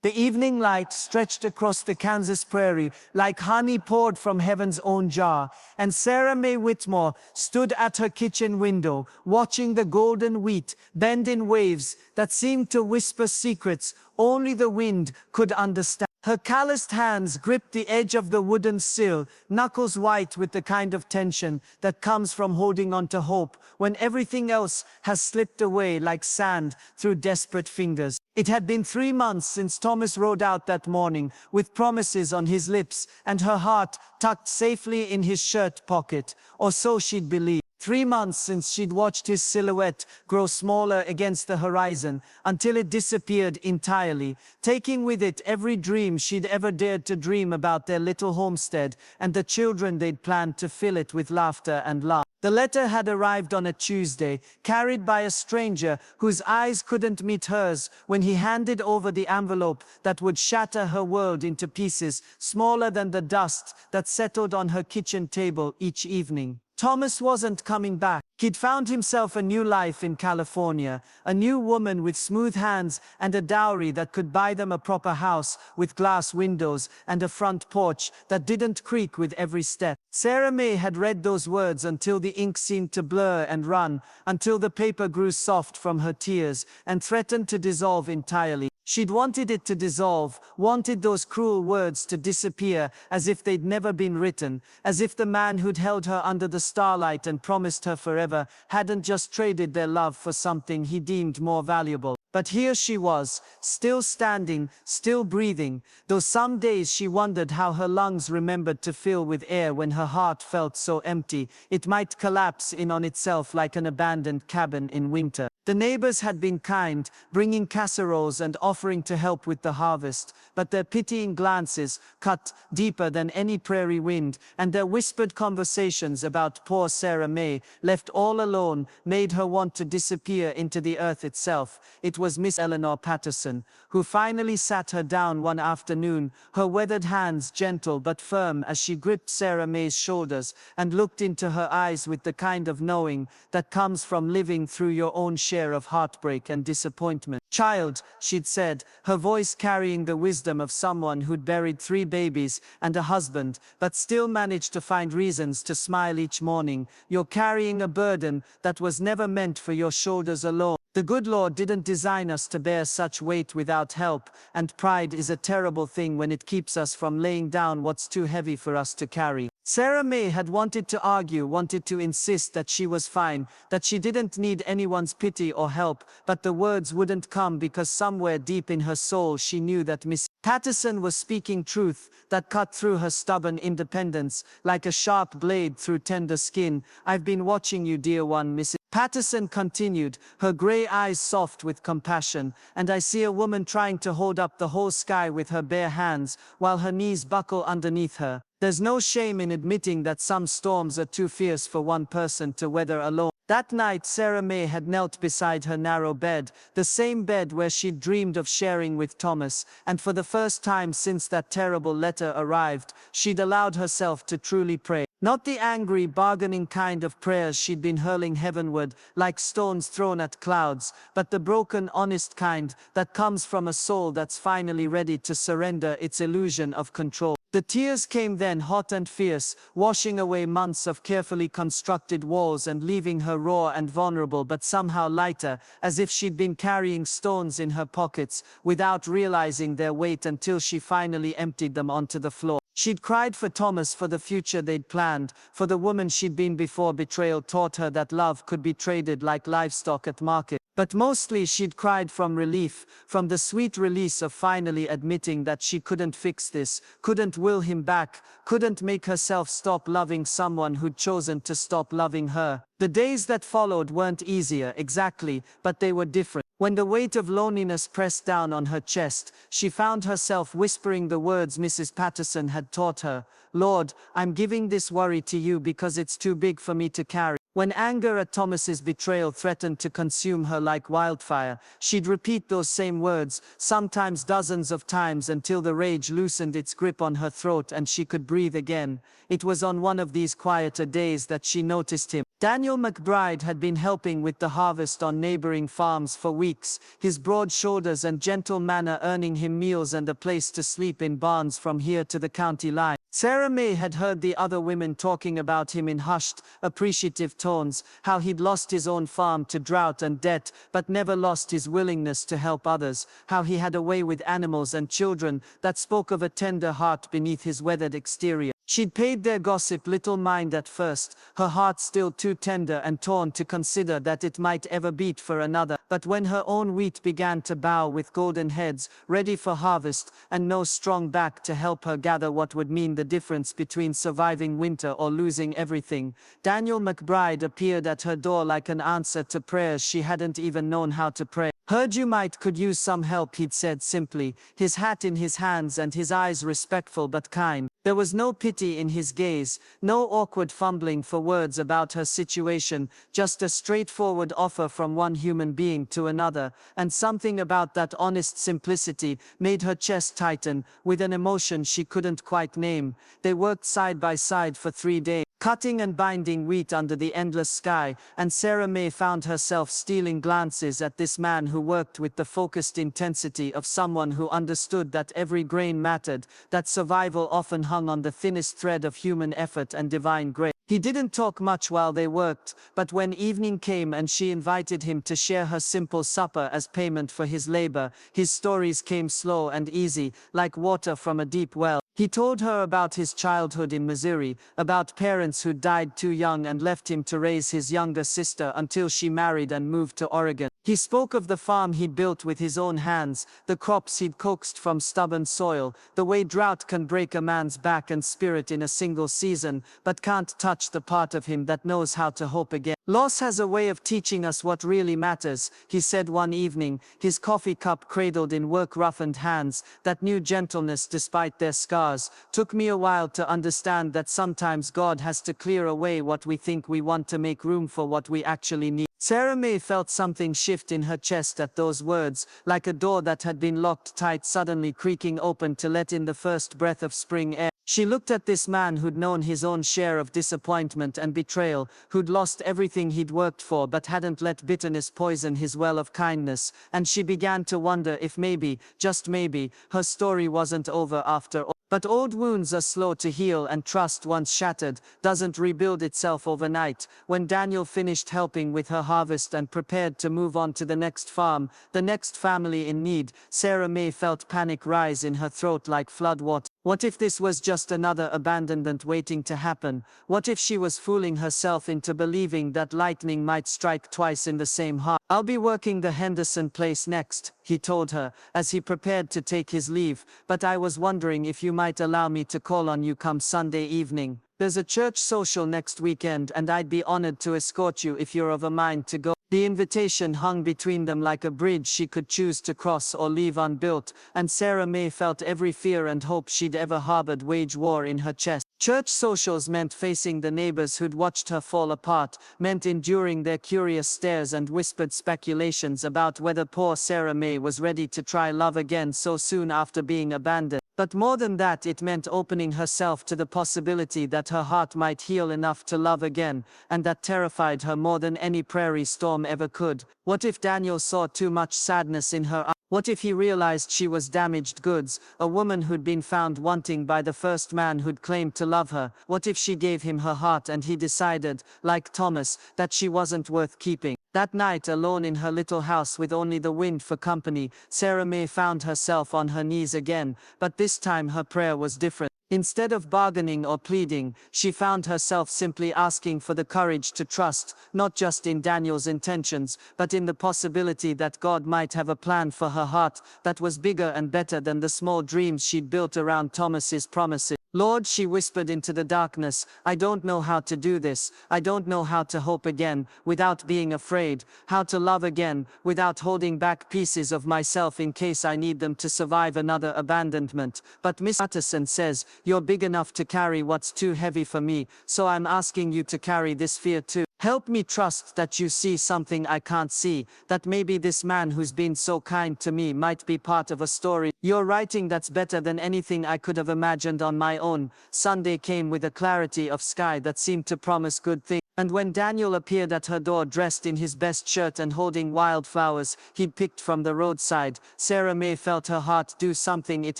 The evening light stretched across the Kansas prairie like honey poured from heaven's own jar, and Sarah Mae Whitmore stood at her kitchen window, watching the golden wheat bend in waves that seemed to whisper secrets only the wind could understand. Her calloused hands gripped the edge of the wooden sill, knuckles white with the kind of tension that comes from holding on to hope when everything else has slipped away like sand through desperate fingers. It had been 3 months since Thomas rode out that morning, with promises on his lips and her heart tucked safely in his shirt pocket, or so she'd believed. 3 months since she'd watched his silhouette grow smaller against the horizon until it disappeared entirely, taking with it every dream she'd ever dared to dream about their little homestead and the children they'd planned to fill it with laughter and love. The letter had arrived on a Tuesday, carried by a stranger whose eyes couldn't meet hers when he handed over the envelope that would shatter her world into pieces smaller than the dust that settled on her kitchen table each evening. Thomas wasn't coming back. He'd found himself a new life in California, a new woman with smooth hands and a dowry that could buy them a proper house with glass windows and a front porch that didn't creak with every step. Sarah Mae had read those words until the ink seemed to blur and run, until the paper grew soft from her tears and threatened to dissolve entirely. She'd wanted it to dissolve, wanted those cruel words to disappear as if they'd never been written, as if the man who'd held her under the starlight and promised her forever hadn't just traded their love for something he deemed more valuable. But here she was, still standing, still breathing, though some days she wondered how her lungs remembered to fill with air when her heart felt so empty it might collapse in on itself like an abandoned cabin in winter. The neighbors had been kind, bringing casseroles and offering to help with the harvest, but their pitying glances cut deeper than any prairie wind, and their whispered conversations about poor Sarah Mae, left all alone, made her want to disappear into the earth itself. It was Miss Eleanor Patterson who finally sat her down one afternoon, her weathered hands gentle but firm as she gripped Sarah Mae's shoulders and looked into her eyes with the kind of knowing that comes from living through your own share of heartbreak and disappointment. "Child," she'd said, her voice carrying the wisdom of someone who'd buried 3 babies and a husband, but still managed to find reasons to smile each morning, "you're carrying a burden that was never meant for your shoulders alone. The good Lord didn't design us to bear such weight without help, and pride is a terrible thing when it keeps us from laying down what's too heavy for us to carry." Sarah Mae had wanted to argue, wanted to insist that she was fine, that she didn't need anyone's pity or help, but the words wouldn't come because somewhere deep in her soul she knew that Miss Patterson was speaking truth that cut through her stubborn independence like a sharp blade through tender skin. "I've been watching you, dear one," Mrs. Patterson continued, her gray eyes soft with compassion, "and I see a woman trying to hold up the whole sky with her bare hands while her knees buckle underneath her. There's no shame in admitting that some storms are too fierce for one person to weather alone." That night Sarah Mae had knelt beside her narrow bed, the same bed where she'd dreamed of sharing with Thomas, and for the first time since that terrible letter arrived, she'd allowed herself to truly pray. Not the angry, bargaining kind of prayers she'd been hurling heavenward like stones thrown at clouds, but the broken, honest kind that comes from a soul that's finally ready to surrender its illusion of control. The tears came then, hot and fierce, washing away months of carefully constructed walls and leaving her raw and vulnerable but somehow lighter, as if she'd been carrying stones in her pockets without realizing their weight until she finally emptied them onto the floor. She'd cried for Thomas, for the future they'd planned, for the woman she'd been before betrayal taught her that love could be traded like livestock at market. But mostly she'd cried from relief, from the sweet release of finally admitting that she couldn't fix this, couldn't will him back, couldn't make herself stop loving someone who'd chosen to stop loving her. The days that followed weren't easier, exactly, but they were different. When the weight of loneliness pressed down on her chest, she found herself whispering the words Mrs. Patterson had taught her, "Lord, I'm giving this worry to you because it's too big for me to carry." When anger at Thomas's betrayal threatened to consume her like wildfire, she'd repeat those same words, sometimes dozens of times, until the rage loosened its grip on her throat and she could breathe again. It was on one of these quieter days that she noticed him. Daniel McBride had been helping with the harvest on neighboring farms for weeks, his broad shoulders and gentle manner earning him meals and a place to sleep in barns from here to the county line. Sarah May had heard the other women talking about him in hushed, appreciative tones, how he'd lost his own farm to drought and debt, but never lost his willingness to help others, how he had a way with animals and children that spoke of a tender heart beneath his weathered exterior. She'd paid their gossip little mind at first, her heart still too tender and torn to consider that it might ever beat for another. But when her own wheat began to bow with golden heads, ready for harvest, and no strong back to help her gather what would mean the difference between surviving winter or losing everything, Daniel McBride appeared at her door like an answer to prayers she hadn't even known how to pray. "Heard you could use some help," he'd said simply, his hat in his hands and his eyes respectful but kind. There was no pity in his gaze, no awkward fumbling for words about her situation, just a straightforward offer from one human being to another, and something about that honest simplicity made her chest tighten, with an emotion she couldn't quite name. They worked side by side for 3 days, cutting and binding wheat under the endless sky, and Sarah May found herself stealing glances at this man who worked with the focused intensity of someone who understood that every grain mattered, that survival often hung on the thinnest thread of human effort and divine grace. He didn't talk much while they worked, but when evening came and she invited him to share her simple supper as payment for his labor, his stories came slow and easy, like water from a deep well. He told her about his childhood in Missouri, about parents who died too young and left him to raise his younger sister until she married and moved to Oregon. He spoke of the farm he'd built with his own hands, the crops he'd coaxed from stubborn soil, the way drought can break a man's back and spirit in a single season, but can't touch the part of him that knows how to hope again. "Loss has a way of teaching us what really matters," he said one evening, his coffee cup cradled in work-roughened hands, that new gentleness despite their scars. "Took me a while to understand that sometimes God has to clear away what we think we want to make room for what we actually need." Sarah May felt something shift in her chest at those words, like a door that had been locked tight suddenly creaking open to let in the first breath of spring air. She looked at this man who'd known his own share of disappointment and betrayal, who'd lost everything he'd worked for but hadn't let bitterness poison his well of kindness, and she began to wonder if maybe, just maybe, her story wasn't over after all. But old wounds are slow to heal, and trust once shattered doesn't rebuild itself overnight. When Daniel finished helping with her harvest and prepared to move on to the next farm, the next family in need, Sarah May felt panic rise in her throat like floodwater. What if this was just another abandonment waiting to happen? What if she was fooling herself into believing that lightning might strike twice in the same heart? "I'll be working the Henderson place next," he told her, as he prepared to take his leave, "but I was wondering if you might allow me to call on you come Sunday evening. There's a church social next weekend and I'd be honored to escort you if you're of a mind to go." The invitation hung between them like a bridge she could choose to cross or leave unbuilt, and Sarah May felt every fear and hope she'd ever harbored wage war in her chest. Church socials meant facing the neighbors who'd watched her fall apart, meant enduring their curious stares and whispered speculations about whether poor Sarah May was ready to try love again so soon after being abandoned. But more than that, it meant opening herself to the possibility that her heart might heal enough to love again, and that terrified her more than any prairie storm ever could. What if Daniel saw too much sadness in her eyes? What if he realized she was damaged goods, a woman who'd been found wanting by the first man who'd claimed to love her? What if she gave him her heart and he decided, like Thomas, that she wasn't worth keeping? That night, alone in her little house with only the wind for company, Sarah May found herself on her knees again, but this time her prayer was different. Instead of bargaining or pleading, she found herself simply asking for the courage to trust, not just in Daniel's intentions, but in the possibility that God might have a plan for her heart that was bigger and better than the small dreams she'd built around Thomas's promises. "Lord," she whispered into the darkness, "I don't know how to do this. I don't know how to hope again, without being afraid, how to love again, without holding back pieces of myself in case I need them to survive another abandonment. But Miss Patterson says, you're big enough to carry what's too heavy for me, so I'm asking you to carry this fear too." Help me trust that you see something I can't see, that maybe this man who's been so kind to me might be part of a story you're writing that's better than anything I could have imagined on my own. Sunday came with a clarity of sky that seemed to promise good things. And when Daniel appeared at her door dressed in his best shirt and holding wildflowers he'd picked from the roadside, Sarah May felt her heart do something it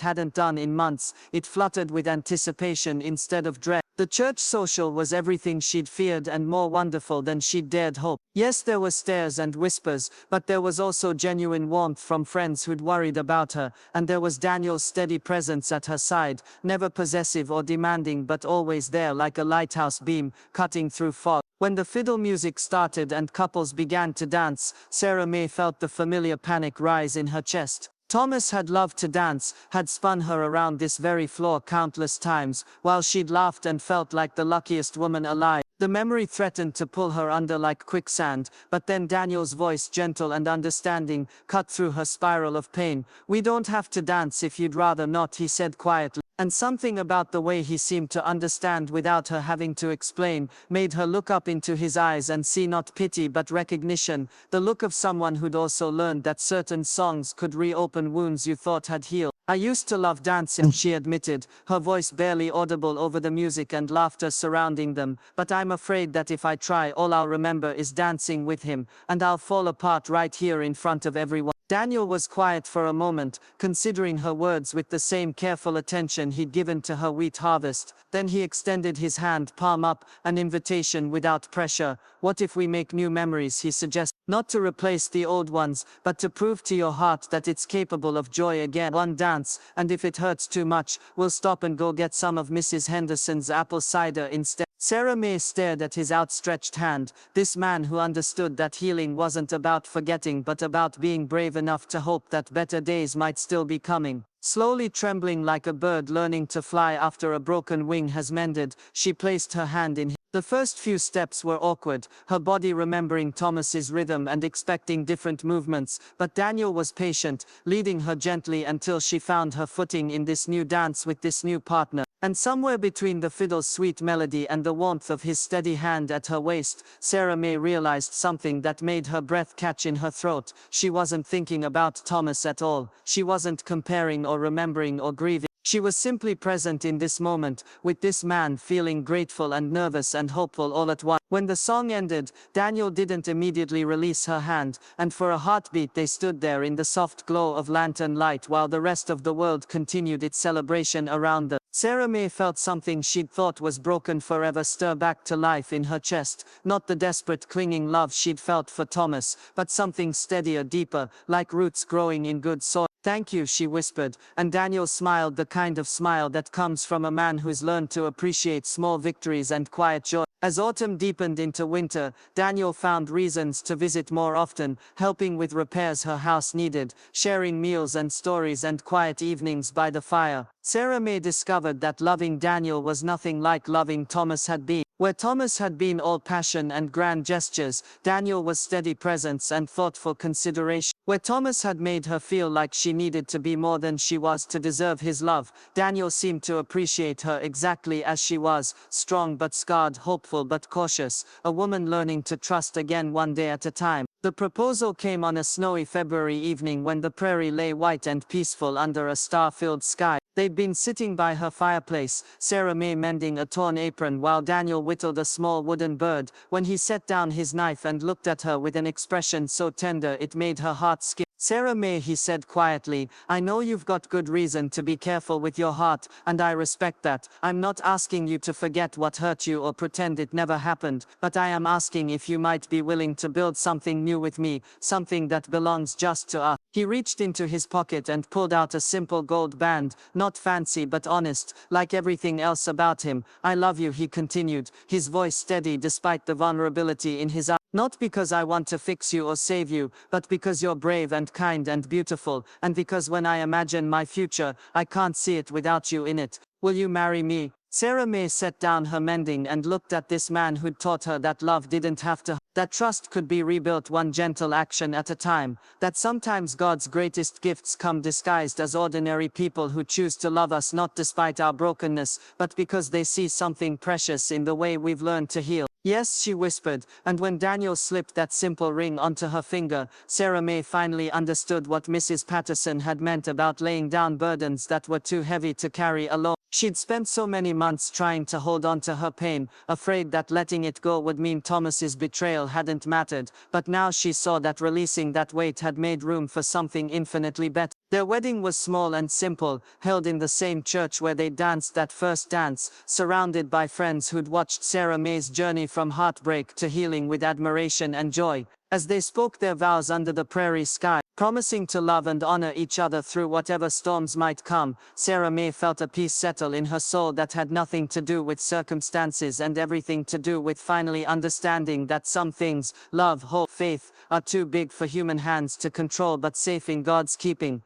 hadn't done in months. It fluttered with anticipation instead of dread. The church social was everything she'd feared and more wonderful than she'd dared hope. Yes, there were stares and whispers, but there was also genuine warmth from friends who'd worried about her, and there was Daniel's steady presence at her side, never possessive or demanding but always there like a lighthouse beam, cutting through fog. When the fiddle music started and couples began to dance, Sarah May felt the familiar panic rise in her chest. Thomas had loved to dance, had spun her around this very floor countless times, while she'd laughed and felt like the luckiest woman alive. The memory threatened to pull her under like quicksand, but then Daniel's voice, gentle and understanding, cut through her spiral of pain. "We don't have to dance if you'd rather not," he said quietly. And something about the way he seemed to understand without her having to explain, made her look up into his eyes and see not pity but recognition, the look of someone who'd also learned that certain songs could reopen wounds you thought had healed. "I used to love dancing," she admitted, her voice barely audible over the music and laughter surrounding them, "but I'm afraid that if I try, all I'll remember is dancing with him, and I'll fall apart right here in front of everyone." Daniel was quiet for a moment, considering her words with the same careful attention he'd given to her wheat harvest. Then he extended his hand, palm up, an invitation without pressure. "What if we make new memories?" he suggested. "Not to replace the old ones, but to prove to your heart that it's capable of joy again. One dance, and if it hurts too much, we'll stop and go get some of Mrs. Henderson's apple cider instead." Sarah May stared at his outstretched hand, this man who understood that healing wasn't about forgetting but about being brave enough to hope that better days might still be coming. Slowly trembling like a bird learning to fly after a broken wing has mended, she placed her hand in his. The first few steps were awkward, her body remembering Thomas's rhythm and expecting different movements, but Daniel was patient, leading her gently until she found her footing in this new dance with this new partner. And somewhere between the fiddle's sweet melody and the warmth of his steady hand at her waist, Sarah May realized something that made her breath catch in her throat. She wasn't thinking about Thomas at all. She wasn't comparing or remembering or grieving. She was simply present in this moment, with this man, feeling grateful and nervous and hopeful all at once. When the song ended, Daniel didn't immediately release her hand, and for a heartbeat they stood there in the soft glow of lantern light while the rest of the world continued its celebration around them. Sarah May felt something she'd thought was broken forever stir back to life in her chest, not the desperate clinging love she'd felt for Thomas, but something steadier, deeper, like roots growing in good soil. "Thank you," she whispered, and Daniel smiled, the kind of smile that comes from a man who's learned to appreciate small victories and quiet joy. As autumn deepened into winter, Daniel found reasons to visit more often, helping with repairs her house needed, sharing meals and stories and quiet evenings by the fire. Sarah May discovered that loving Daniel was nothing like loving Thomas had been. Where Thomas had been all passion and grand gestures, Daniel was steady presence and thoughtful consideration. Where Thomas had made her feel like she needed to be more than she was to deserve his love, Daniel seemed to appreciate her exactly as she was, strong but scarred, hopeful but cautious, a woman learning to trust again one day at a time. The proposal came on a snowy February evening when the prairie lay white and peaceful under a star-filled sky. They'd been sitting by her fireplace, Sarah May mending a torn apron while Daniel whittled a small wooden bird, when he set down his knife and looked at her with an expression so tender it made her heart skip. "Sarah May," he said quietly, "I know you've got good reason to be careful with your heart, and I respect that. I'm not asking you to forget what hurt you or pretend it never happened, but I am asking if you might be willing to build something new with me, something that belongs just to us." He reached into his pocket and pulled out a simple gold band, not fancy but honest, like everything else about him. "I love you," he continued, his voice steady despite the vulnerability in his eyes. "Not because I want to fix you or save you, but because you're brave and kind and beautiful, and because when I imagine my future, I can't see it without you in it. Will you marry me?" Sarah May set down her mending and looked at this man who'd taught her that love didn't have to, that trust could be rebuilt one gentle action at a time, that sometimes God's greatest gifts come disguised as ordinary people who choose to love us not despite our brokenness, but because they see something precious in the way we've learned to heal. Yes, she whispered, and when Daniel slipped that simple ring onto her finger, Sarah May finally understood what Mrs. Patterson had meant about laying down burdens that were too heavy to carry alone. She'd spent so many months trying to hold on to her pain, afraid that letting it go would mean Thomas's betrayal hadn't mattered, but now she saw that releasing that weight had made room for something infinitely better. Their wedding was small and simple, held in the same church where they danced that first dance, surrounded by friends who'd watched Sarah May's journey from heartbreak to healing with admiration and joy. As they spoke their vows under the prairie sky, promising to love and honor each other through whatever storms might come, Sarah May felt a peace settle in her soul that had nothing to do with circumstances and everything to do with finally understanding that some things, love, hope, faith, are too big for human hands to control but safe in God's keeping.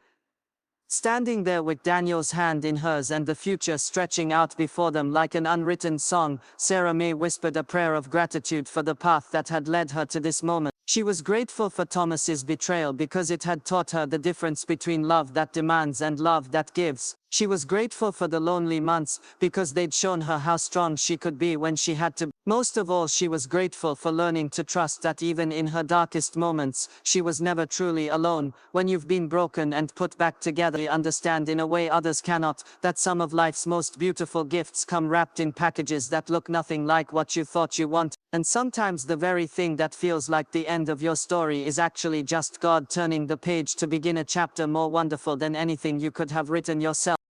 Standing there with Daniel's hand in hers and the future stretching out before them like an unwritten song, Sarah May whispered a prayer of gratitude for the path that had led her to this moment. She was grateful for Thomas's betrayal because it had taught her the difference between love that demands and love that gives. She was grateful for the lonely months because they'd shown her how strong she could be when she had to. Most of all, she was grateful for learning to trust that even in her darkest moments, she was never truly alone. When you've been broken and put back together, you understand in a way others cannot, that some of life's most beautiful gifts come wrapped in packages that look nothing like what you thought you wanted. And sometimes the very thing that feels like the end of your story is actually just God turning the page to begin a chapter more wonderful than anything you could have written yourself.